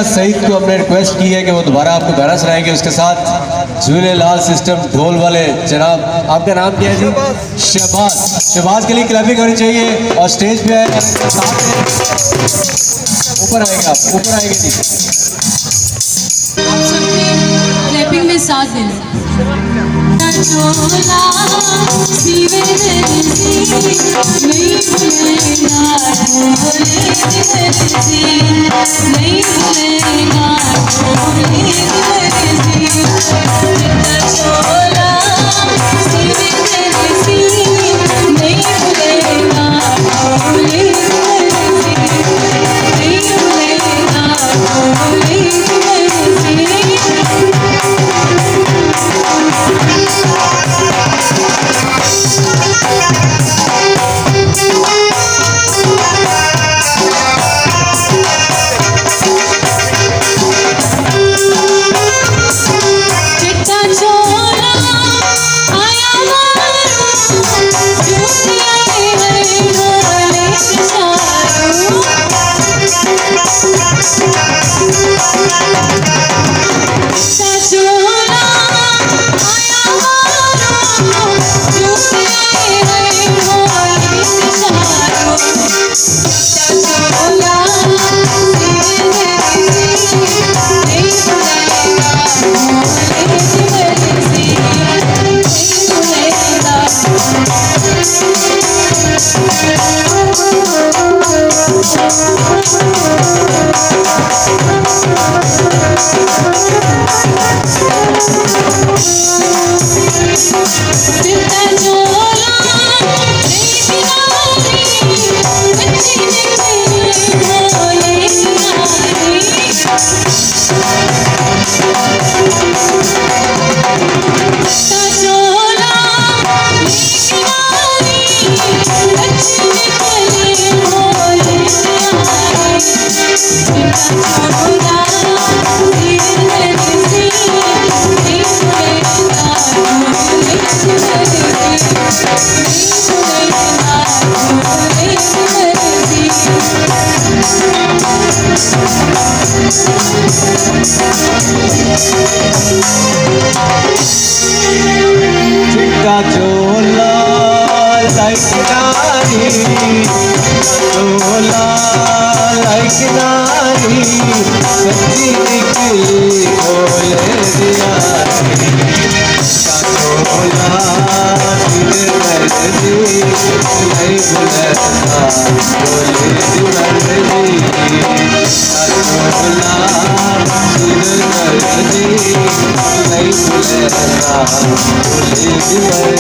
रफीका सईद को हमने रिक्वेस्ट की है कि वो दोबारा आपको गाना सुनाएंगे। उसके साथ झूलेलाल सिस्टम ढोल वाले जनाब, आपका नाम क्या है जी? शहबाज। शहबाज के लिए क्लैपिंग होनी चाहिए और स्टेज पे आए, ऊपर आएंगे, आप ऊपर आएंगे जी। आप सबके क्लैपिंग में साथ देना। चिट्टा चोला लाइक नारी, चोला लाइक नारी, सच्ची निकली बोले दिया। चोला दिल मर्जी नहीं बुलंदा बोले मर्जी। चोला दिल मर्जी नहीं बुलंदा बोले मर्जी।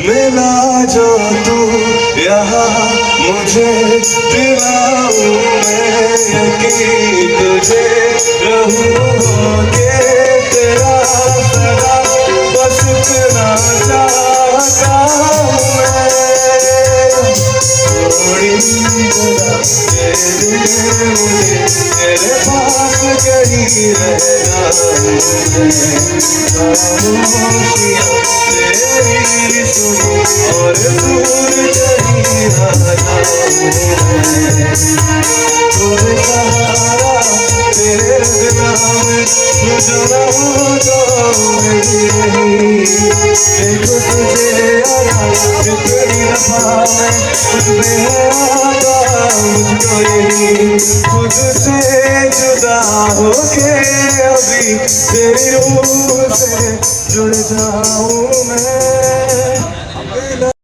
मिला जो तू यहाँ मुझे दिलाऊं मैं यकीन तुझे रहूं के तेरा सदा बस इतना चाहता हूँ मैं। थोड़ी जरा दे दे मुझे तेरे पास कहीं रहना खामोशियाँ तेरी सुनो और दूर कहीं आना तुम्हें सहारा तेरे नाम तुझ रहूँगा मैं। देखो तुझे यारा कितनी दफा मैं खुद में आगा मुझको यही खुद से जुदा होके अभी तेरी रूह से जुड़ जाऊं मैं।